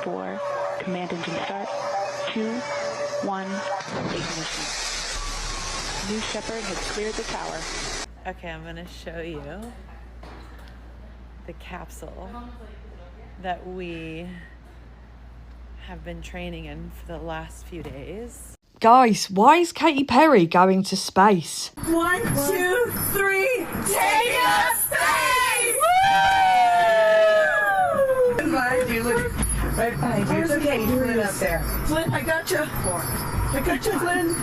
4, command engine start, 2, 1, ignition. New Shepard has cleared the tower. Okay, I'm gonna show you the capsule that we have been training in for the last few days. Guys, why is Katy Perry going to space? 1, 2, 3, take us space! Woo! Behind you, look, right behind you. It's okay, you it up there. Flynn, I got you. I got you, Flynn.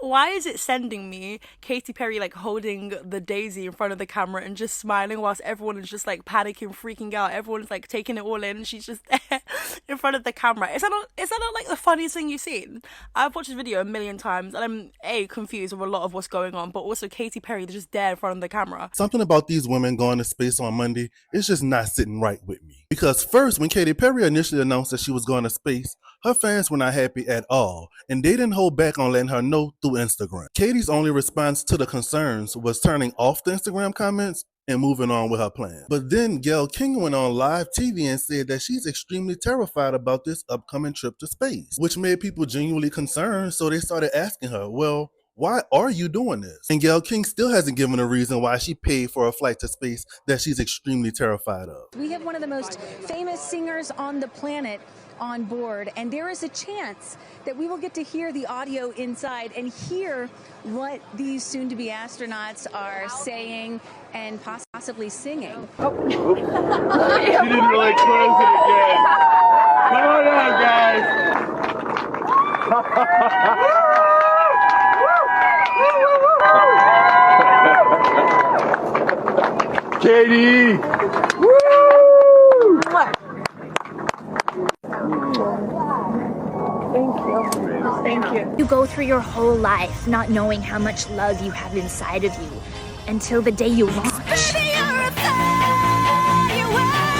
Why is it sending me Katy Perry like holding the daisy in front of the camera and just smiling whilst everyone is just like panicking, freaking out? Everyone's like taking it all in. She's just there in front of the camera. Is that not like the funniest thing you've seen? I've watched this video a million times and I'm confused with a lot of what's going on, but also Katy Perry just there in front of the camera. Something about these women going to space on Monday is just not sitting right with me. Because first, when Katy Perry initially announced that she was going to space, her fans were not happy at all, and they didn't hold back on letting her know through Instagram. Katy's only response to the concerns was turning off the Instagram comments and moving on with her plan. But then Gayle King went on live TV and said that she's extremely terrified about this upcoming trip to space, which made people genuinely concerned, so they started asking her, well, why are you doing this? And Gayle King still hasn't given a reason why she paid for a flight to space that she's extremely terrified of. We have one of the most famous singers on the planet on board, and there is a chance that we will get to hear the audio inside and hear what these soon-to-be astronauts are saying and possibly singing. She didn't really close it again. Come on out, guys. Katie! Woo! Thank you. You go through your whole life not knowing how much love you have inside of you until the day you launch.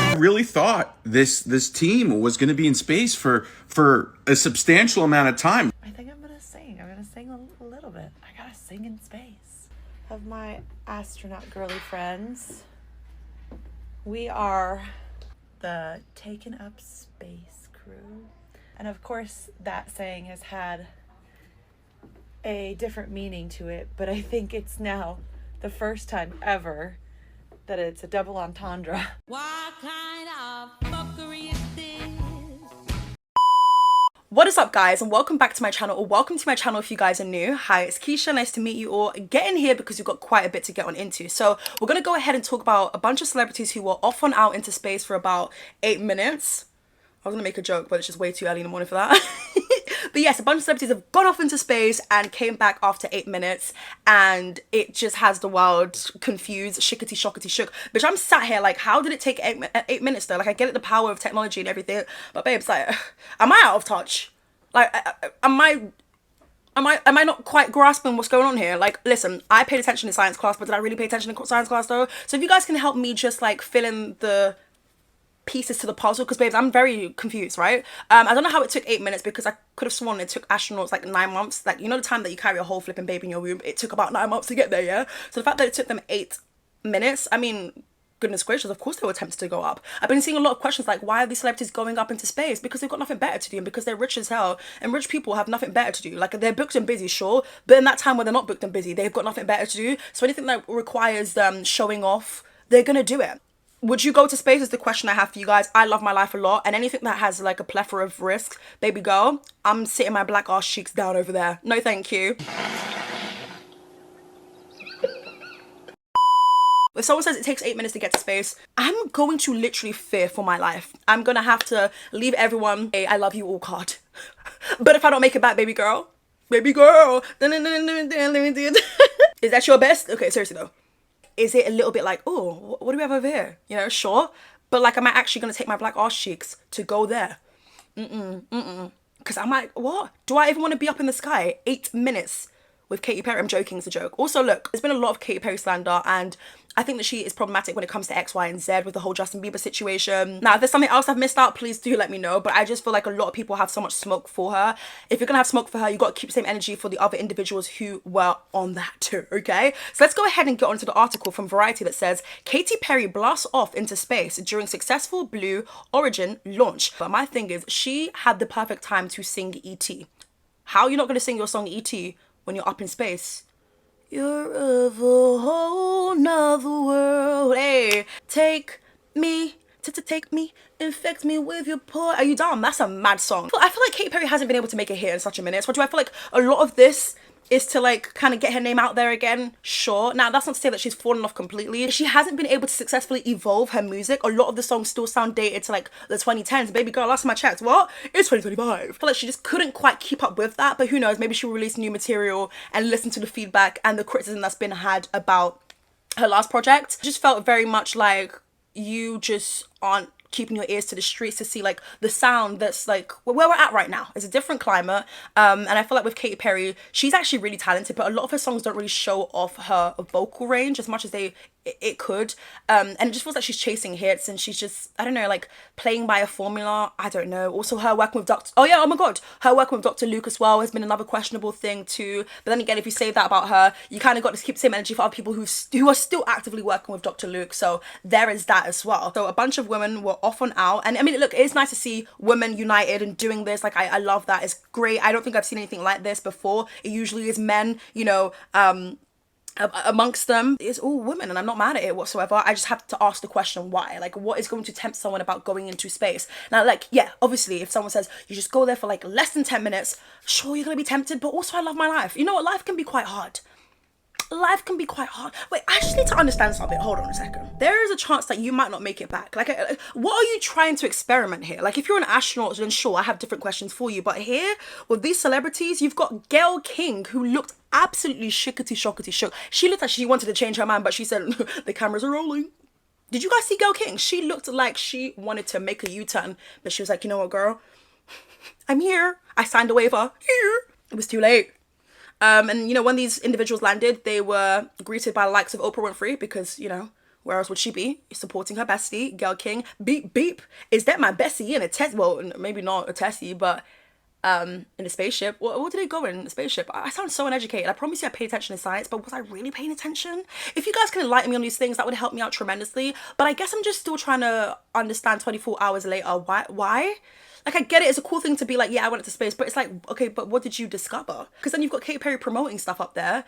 I really thought this team was going to be in space for a substantial amount of time. I think I'm gonna sing. I'm gonna sing a little bit. I gotta sing in space. Of my astronaut girly friends, we are the Taken Up Space crew. And of course, that saying has had a different meaning to it, but I think it's now the first time ever that it's a double entendre. What kind of fuckery is this? What is up, guys, and welcome back to my channel, or welcome to my channel if you guys are new. Hi, it's Keisha. Nice to meet you all. Get in here because we've got quite a bit to get on into. So we're going to go ahead and talk about a bunch of celebrities who were off and out into space for about 8 minutes. I was going to make a joke, but it's just way too early in the morning for that. But yes, a bunch of celebrities have gone off into space and came back after 8 minutes, and it just has the world confused, shickety shockety shook. Bitch, I'm sat here like, how did it take 8 minutes though? Like, I get it, the power of technology and everything, but babes, like, am I out of touch? Like, am I not quite grasping what's going on here? Like, listen, I paid attention in science class, but did I really pay attention in science class though? So if you guys can help me just like fill in the pieces to the puzzle, because babes, I'm very confused, right? I don't know how it took 8 minutes, because I could have sworn it took astronauts like 9 months. Like, you know the time that you carry a whole flipping baby in your womb, it took about 9 months to get there, yeah? So the fact that it took them 8 minutes, I mean, goodness gracious, of course they were tempted to go up. I've been seeing a lot of questions like, why are these celebrities going up into space? Because they've got nothing better to do, and because they're rich as hell, and rich people have nothing better to do. Like, they're booked and busy, sure, but in that time when they're not booked and busy, they've got nothing better to do. So anything that requires them showing off, they're gonna do it. Would you go to space is the question I have for you guys. I love my life a lot, and anything that has like a plethora of risks, baby girl, I'm sitting my black ass cheeks down over there. No thank you. If someone says it takes 8 minutes to get to space, I'm going to literally fear for my life. I'm gonna have to leave everyone a I love you all card. But if I don't make it back, baby girl, is that your best? Okay, seriously though. Is it a little bit like, oh, what do we have over here? You know, sure. But like, am I actually going to take my black arse cheeks to go there? Because I'm like, what? Do I even want to be up in the sky 8 minutes with Katy Perry? I'm joking, it's a joke. Also, look, there's been a lot of Katy Perry slander, and I think that she is problematic when it comes to X, Y, and Z with the whole Justin Bieber situation. Now, if there's something else I've missed out, please do let me know. But I just feel like a lot of people have so much smoke for her. If you're gonna have smoke for her, you got to keep the same energy for the other individuals who were on that too, okay? So let's go ahead and get onto the article from Variety that says, Katy Perry blasts off into space during successful Blue Origin launch. But my thing is, she had the perfect time to sing E.T. How are you not gonna sing your song E.T. when you're up in space? You're of a whole nother world. Hey, take me, take me, infect me with your pour. Are you dumb? That's a mad song. I feel like Katy Perry hasn't been able to make a hit in such a minute. So do I feel like a lot of this is to like kind of get her name out there again? Sure. Now that's not to say that she's fallen off completely. She hasn't been able to successfully evolve her music. A lot of the songs still sound dated to like the 2010s. Baby girl, last time I checked, what? It's 2025. I feel like she just couldn't quite keep up with that, but who knows, maybe she'll release new material and listen to the feedback and the criticism that's been had about her last project. It just felt very much like you just aren't keeping your ears to the streets to see like the sound that's like where we're at right now. It's a different climate, and I feel like with Katy Perry, she's actually really talented, but a lot of her songs don't really show off her vocal range as much as it could, and it just feels like she's chasing hits and she's just, I don't know, like playing by a formula. I don't know. Also her working with her working with Dr. Luke as well has been another questionable thing too. But then again, if you say that about her, you kind of got to keep the same energy for other people who are still actively working with Dr. Luke, so there is that as well. So a bunch of women were off on out, and I mean, look, it's nice to see women united and doing this. Like I love that. It's great. I don't think I've seen anything like this before. It usually is men, you know, amongst them. It's all women, and I'm not mad at it whatsoever. I just have to ask the question why. Like, what is going to tempt someone about going into space? Now, like, yeah, obviously if someone says you just go there for like less than 10 minutes, sure, you're gonna be tempted, but also I love my life. You know what, life can be quite hard. Life can be quite hard. Wait, I just need to understand something. Hold on a second. There is a chance that you might not make it back. Like, what are you trying to experiment here? Like, if you're an astronaut, then sure, I have different questions for you. But here, with these celebrities, you've got Gayle King, who looked absolutely shookity shook. She looked like she wanted to change her mind, but she said, the cameras are rolling. Did you guys see Gayle King? She looked like she wanted to make a U-turn, but she was like, you know what, girl? I'm here. I signed a waiver. Here. It was too late. And you know, when these individuals landed, they were greeted by the likes of Oprah Winfrey, because, you know, where else would she be? Supporting her bestie, Gayle King. Beep, beep. Is that my bestie in a Tesla? Well, maybe not a Tessie, but in a spaceship. What did they go in a spaceship? I sound so uneducated. I promise you I paid attention in science, but was I really paying attention? If you guys can enlighten me on these things, that would help me out tremendously. But I guess I'm just still trying to understand 24 hours later why? Like, I get it, it's a cool thing to be like, yeah, I went into space, but it's like, okay, but what did you discover? Because then you've got Katy Perry promoting stuff up there.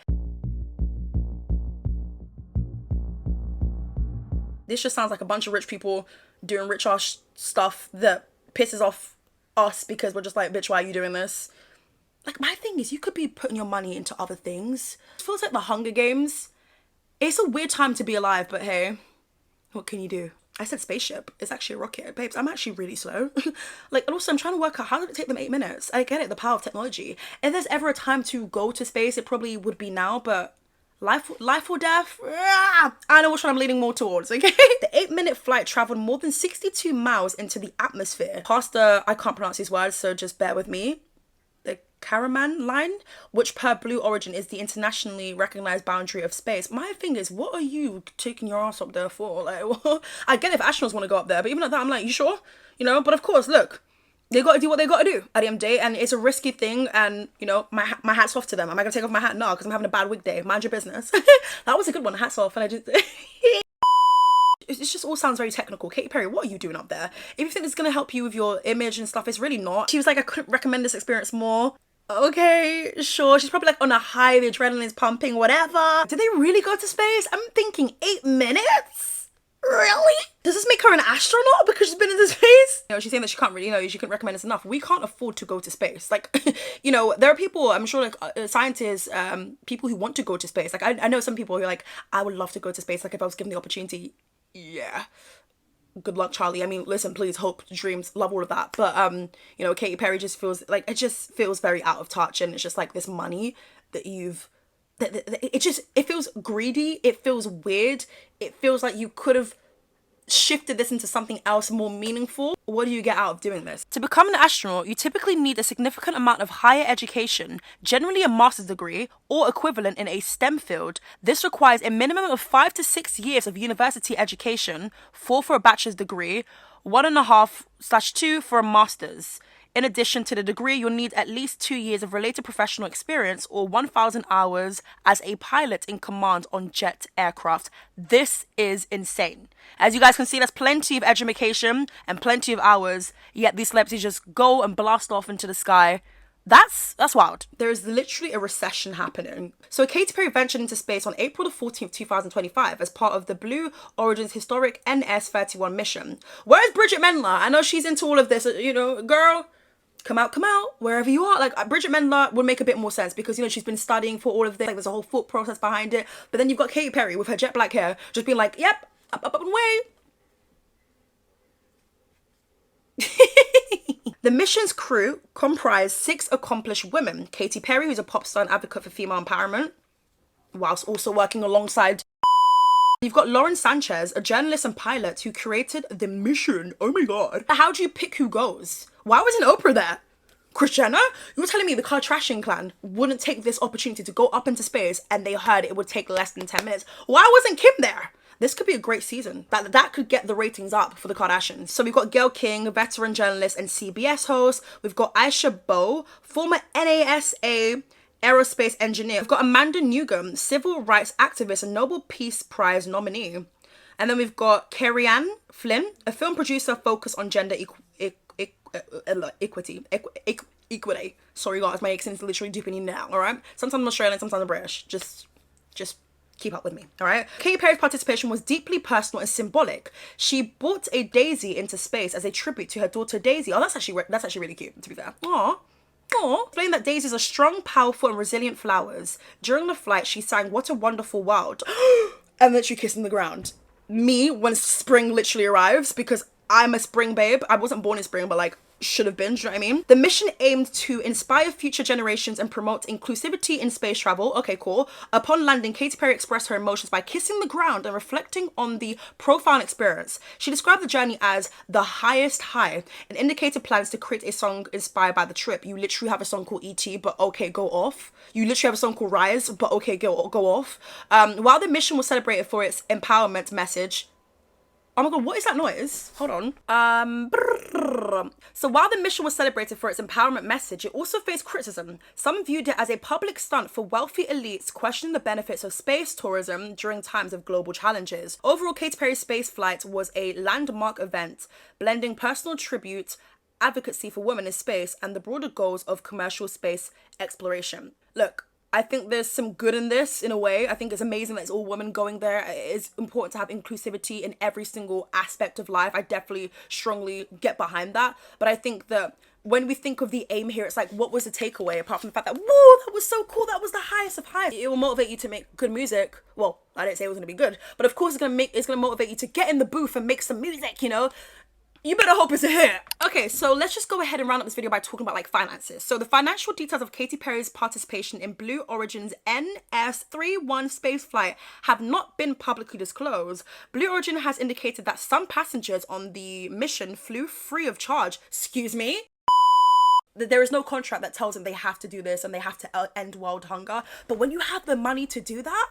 This just sounds like a bunch of rich people doing rich ass stuff that pisses off us because we're just like, bitch, why are you doing this? Like, my thing is, you could be putting your money into other things. It feels like the Hunger Games. It's a weird time to be alive, but hey, what can you do? I said spaceship. It's actually a rocket. Babes, I'm actually really slow. Like, and also I'm trying to work out, how did it take them 8 minutes? I get it, the power of technology. If there's ever a time to go to space, it probably would be now, but life or death? I know which one I'm leaning more towards, okay? The 8-minute flight traveled more than 62 miles into the atmosphere. Past the, I can't pronounce these words, so just bear with me. The Karaman line, which per Blue Origin is the internationally recognized boundary of space. My thing is, what are you taking your ass up there for? Like, what? I get it if astronauts want to go up there, but even at that, I'm like, you sure? You know, but of course, look, they got to do what they got to do at the end of the day, and it's a risky thing, and, you know, my hat's off to them. Am I going to take off my hat? No, because I'm having a bad wig day. Mind your business. That was a good one. Hats off, and I just... It just all sounds very technical. Katy Perry, what are you doing up there? If you think it's going to help you with your image and stuff, it's really not. She was like, I couldn't recommend this experience more. Okay, sure. She's probably like on a high, the adrenaline's pumping, whatever. Did they really go to space? I'm thinking 8 minutes? Really? Does this make her an astronaut because she's been into space? You know, she's saying that she can't really, you know, she couldn't recommend this enough. We can't afford to go to space. Like, you know, there are people, I'm sure, like scientists, people who want to go to space. Like, I know some people who are like, I would love to go to space. Like, if I was given the opportunity, yeah. Good luck, Charlie. I mean, listen, please, hope, dreams, love all of that. But, you know, Katy Perry just feels like, it just feels very out of touch. And it's just like this money that you've, it feels greedy. It feels weird. It feels like you could have shifted this into something else more meaningful, what do you get out of doing this? To become an astronaut, you typically need a significant amount of higher education, generally a master's degree or equivalent in a STEM field. This requires a minimum of 5 to 6 years of university education, 4 for a bachelor's degree, 1.5/2 for a master's. In addition to the degree, you'll need at least 2 years of related professional experience or 1,000 hours as a pilot in command on jet aircraft. This is insane. As you guys can see, there's plenty of education and plenty of hours, yet these celebrities just go and blast off into the sky. That's wild. There is literally a recession happening. So Katy Perry ventured into space on April the 14th, 2025 as part of the Blue Origin's historic NS-31 mission. Where's Bridget Mendler? I know she's into all of this, girl. Come out, wherever you are. Like, Bridget Mendler would make a bit more sense because, she's been studying for all of this. Like, there's a whole thought process behind it. But then you've got Katy Perry with her jet black hair just being like, yep, up and away. The mission's crew comprised 6 accomplished women. Katy Perry, who's a pop star and advocate for female empowerment, whilst also working alongside. You've got Lauren Sanchez, a journalist and pilot who created the mission. Oh my god. How do you pick who goes? Why wasn't Oprah there? Kris Jenner? You were telling me the Kardashian clan wouldn't take this opportunity to go up into space and they heard it would take less than 10 minutes. Why wasn't Kim there? This could be a great season. That could get the ratings up for the Kardashians. So we've got Gayle King, veteran journalist and CBS host. We've got Aisha Bowe, former NASA aerospace engineer. We've got Amanda Newcomb, civil rights activist and Nobel Peace Prize nominee. And then we've got Carrie-Anne Flynn, a film producer focused on gender equity. Sorry guys, my accent is literally deepening now, alright? Sometimes I'm Australian, sometimes I'm British. Just keep up with me, alright? Katy Perry's participation was deeply personal and symbolic. She brought a daisy into space as a tribute to her daughter Daisy. Oh, that's actually really cute, to be fair. Aww. Explain that daisies are strong, powerful and resilient flowers. During the flight, she sang "What a Wonderful World" and literally kissing the ground. Me, when spring literally arrives, because I'm a spring babe. I wasn't born in spring, but like should have been, do you know what I mean? The mission aimed to inspire future generations and promote inclusivity in space travel. Okay, cool. Upon landing, Katy Perry expressed her emotions by kissing the ground and reflecting on the profound experience. She described the journey as the highest high and indicated plans to create a song inspired by the trip. You literally have a song called E.T., but okay, go off. You literally have a song called Rise, but okay, go off. While the mission was celebrated for its empowerment message. Oh my god, what is that noise? Hold on. So while the mission was celebrated for its empowerment message, it also faced criticism. Some viewed it as a public stunt for wealthy elites questioning the benefits of space tourism during times of global challenges. Overall, Katy Perry's space flight was a landmark event, blending personal tribute, advocacy for women in space, and the broader goals of commercial space exploration. Look, I think there's some good in this in a way. I think it's amazing that it's all women going there. It is important to have inclusivity in every single aspect of life. I definitely strongly get behind that. But I think that when we think of the aim here, it's like, what was the takeaway apart from the fact that, whoa, that was so cool. That was the highest of highs. It will motivate you to make good music. Well, I didn't say it was going to be good, but of course it's going to motivate you to get in the booth and make some music, You better hope it's a hit. Okay, so let's just go ahead and round up this video by talking about like finances. So the financial details of Katy Perry's participation in Blue Origin's NS-31 spaceflight have not been publicly disclosed. Blue Origin has indicated that some passengers on the mission flew free of charge. Excuse me? There is no contract that tells them they have to do this and they have to end world hunger. But when you have the money to do that,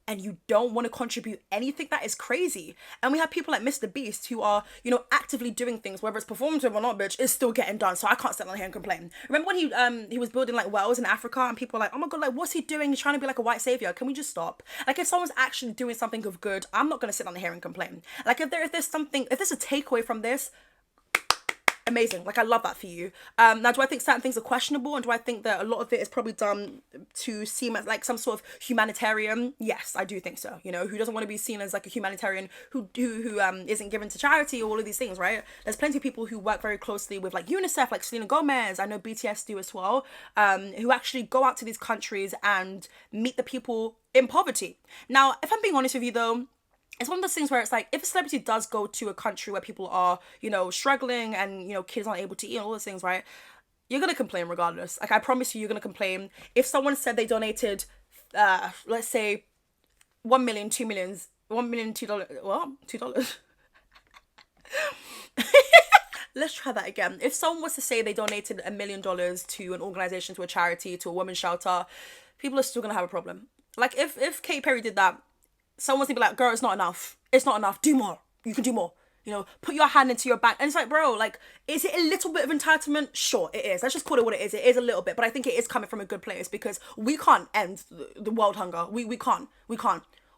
and you don't want to contribute anything, that is crazy. And we have people like Mr. Beast who are, actively doing things, whether it's performative or not, bitch, it's still getting done. So I can't sit down here and complain. Remember when he was building like wells in Africa and people were like, oh my god, like what's he doing? He's trying to be like a white savior. Can we just stop? Like if someone's actually doing something of good, I'm not gonna sit down here and complain. Like if there's a takeaway from this, amazing. Like I love that for you. Now, do I think certain things are questionable, and do I think that a lot of it is probably done to seem as like some sort of humanitarian? Yes, I do think so. Who doesn't want to be seen as like a humanitarian who isn't given to charity or all of these things, right? There's plenty of people who work very closely with like UNICEF, like Selena Gomez. I know BTS do as well. Who actually go out to these countries and meet the people in poverty. Now, if I'm being honest with you though, it's one of those things where it's like, if a celebrity does go to a country where people are, struggling and, kids aren't able to eat and all those things, right? You're going to complain regardless. Like, I promise you're going to complain. If someone said they donated, let's say, 1 million, 2 million, $1 million, $2, well, $2. Let's try that again. If someone was to say they donated $1 million to an organization, to a charity, to a women's shelter, people are still gonna have a problem. Like if Katy Perry did that, someone's gonna be like, girl, it's not enough. It's not enough. Do more. You can do more. You know, put your hand into your back. And it's like, bro, like, is it a little bit of entitlement? Sure, it is. Let's just call it what it is. It is a little bit, but I think it is coming from a good place, because we can't end the world hunger. We can't.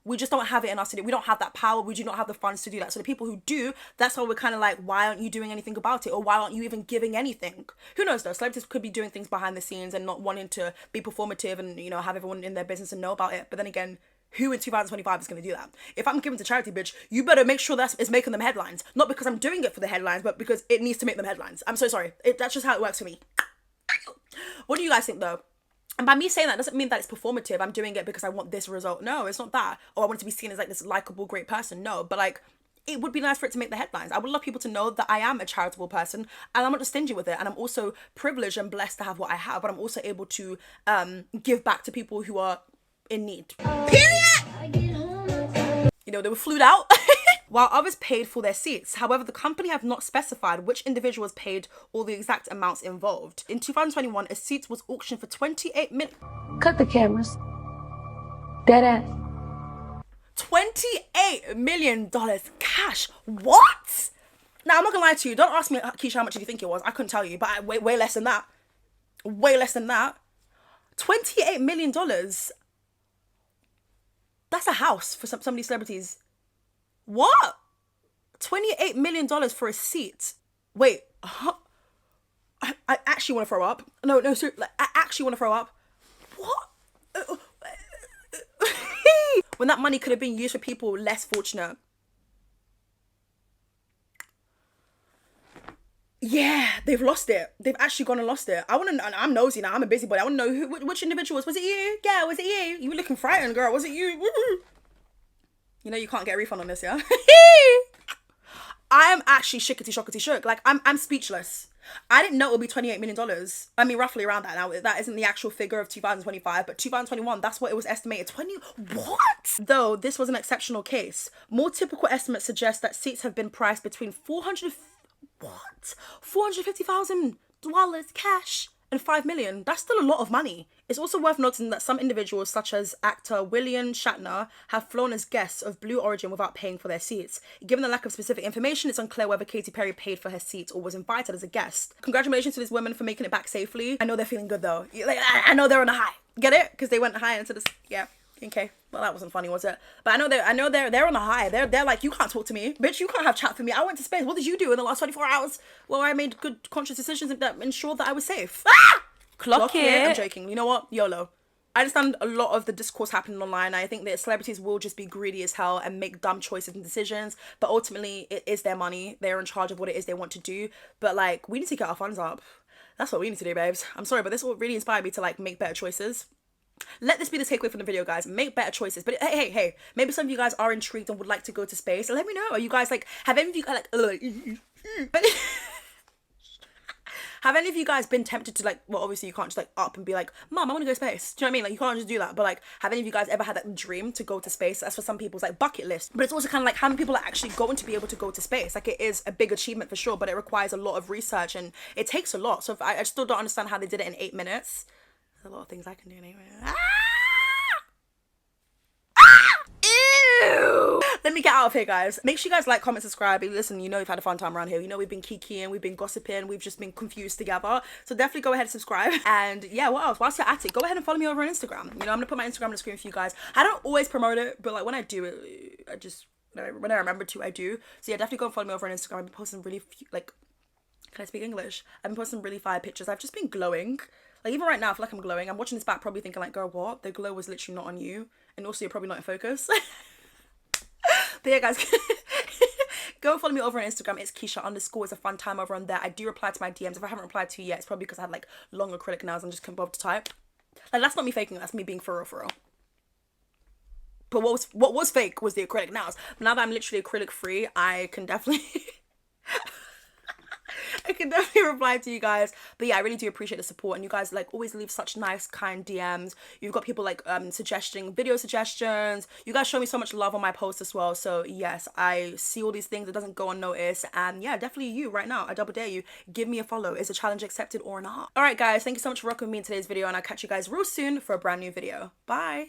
We just don't have it in us to do. We don't have that power. We do not have the funds to do that. So the people who do, that's why we're kind of like, why aren't you doing anything about it? Or why aren't you even giving anything? Who knows though? Celebrities could be doing things behind the scenes and not wanting to be performative and, you know, have everyone in their business and know about it. But then again, who in 2025 is going to do that? If I'm giving to charity, bitch, you better make sure it's making them headlines. Not because I'm doing it for the headlines, but because it needs to make them headlines. I'm so sorry. That's just how it works for me. What do you guys think though? And by me saying that doesn't mean that it's performative. I'm doing it because I want this result. No, it's not that. Or I want to be seen as like this likable, great person. No, but like, it would be nice for it to make the headlines. I would love people to know that I am a charitable person and I'm not just stingy with it. And I'm also privileged and blessed to have what I have, but I'm also able to give back to people who are in need. Period! You know, they were flued out. While others paid for their seats. However, the company have not specified which individuals paid or the exact amounts involved. In 2021, a seat was auctioned for $28 million. Cut the cameras. Dead ass. $28 million cash. What? Now, I'm not gonna lie to you. Don't ask me, Keisha, how much do you think it was? I couldn't tell you, but way less than that. Way less than that. $28 million. That's a house for some of these celebrities. What? $28 million for a seat. Wait, huh? I actually want to throw up. No, seriously, like, I actually want to throw up. What? When that money could have been used for people less fortunate. Yeah, they've lost it. They've actually gone and lost it. I want to know, I'm nosy now, I'm a busybody. I want to know which individuals. Was it you? Yeah, was it you? You were looking frightened, girl. Was it you? Woo-hoo. You know you can't get a refund on this, yeah? I am actually shickety shook. Like, I'm speechless. I didn't know it would be $28 million. I mean, roughly around that now. That isn't the actual figure of 2025, but 2021, that's what it was estimated. What? Though this was an exceptional case, more typical estimates suggest that seats have been priced between $450,000 cash and $5 million. That's still a lot of money. It's also worth noting that some individuals, such as actor William Shatner, have flown as guests of Blue Origin without paying for their seats. Given the lack of specific information, it's unclear whether Katy Perry paid for her seat or was invited as a guest. Congratulations to these women for making it back safely. I know they're feeling good though. Like, I know they're on a high. Get it? Because they went high into this. Yeah. Okay. Well, that wasn't funny, was it? But I know they're on a high. They're like, you can't talk to me, bitch. You can't have chat for me. I went to space. What did you do in the last 24 hours? Well, I made good, conscious decisions that ensured that I was safe. Ah! Clock it. I'm joking. You know what? YOLO. I understand a lot of the discourse happening online. I think that celebrities will just be greedy as hell and make dumb choices and decisions. But ultimately, it is their money. They're in charge of what it is they want to do. But like, we need to get our funds up. That's what we need to do, babes. I'm sorry, but this will really inspire me to like make better choices. Let this be the takeaway from the video, guys. Make better choices. But hey, maybe some of you guys are intrigued and would like to go to space. Let me know. Are you guys like, have any of you guys like, have any of you guys been tempted to like, well, obviously you can't just like up and be like, Mom, I want to go to space. Do you know what I mean? Like, you can't just do that. But like, have any of you guys ever had that dream to go to space? That's for some people's like bucket list. But it's also kind of like, how many people are actually going to be able to go to space? Like, it is a big achievement for sure, but it requires a lot of research and it takes a lot. So if I still don't understand how they did it in 8 minutes. There's a lot of things I can do in 8 minutes. Ew. Let me get out of here, guys. Make sure you guys like, comment, subscribe. Listen, you know we've had a fun time around here. You know we've been kikiing, we've been gossiping, we've just been confused together. So definitely go ahead and subscribe. And yeah, what else? Whilst you're at it, go ahead and follow me over on Instagram. You know, I'm gonna put my Instagram on the screen for you guys. I don't always promote it, but like when I do it, I just, when I remember to, I do. So yeah, definitely go and follow me over on Instagram. I've been posting really like, can I speak English? I've been posting really fire pictures. I've just been glowing. Like, even right now, I feel like I'm glowing. I'm watching this back probably thinking like, girl, what? The glow was literally not on you. And also, you're probably not in focus. But yeah, guys, go and follow me over on Instagram. It's Keisha_. It's a fun time over on there. I do reply to my DMs. If I haven't replied to you yet, it's probably because I had like long acrylic nails and just couldn't bother to type. Like, that's not me faking. That's me being for real. But what was fake was the acrylic nails. Now that I'm literally acrylic free, I can definitely... can definitely reply to you guys. But yeah, I really do appreciate the support, and you guys like always leave such nice, kind DMs. You've got people like suggesting video suggestions. You guys show me so much love on my posts as well. So yes, I see all these things. It doesn't go unnoticed. And yeah, definitely you right now, I double dare you, give me a follow. Is the challenge accepted or not? All right, guys, thank you so much for rocking with me in today's video, and I'll catch you guys real soon for a brand new video. Bye.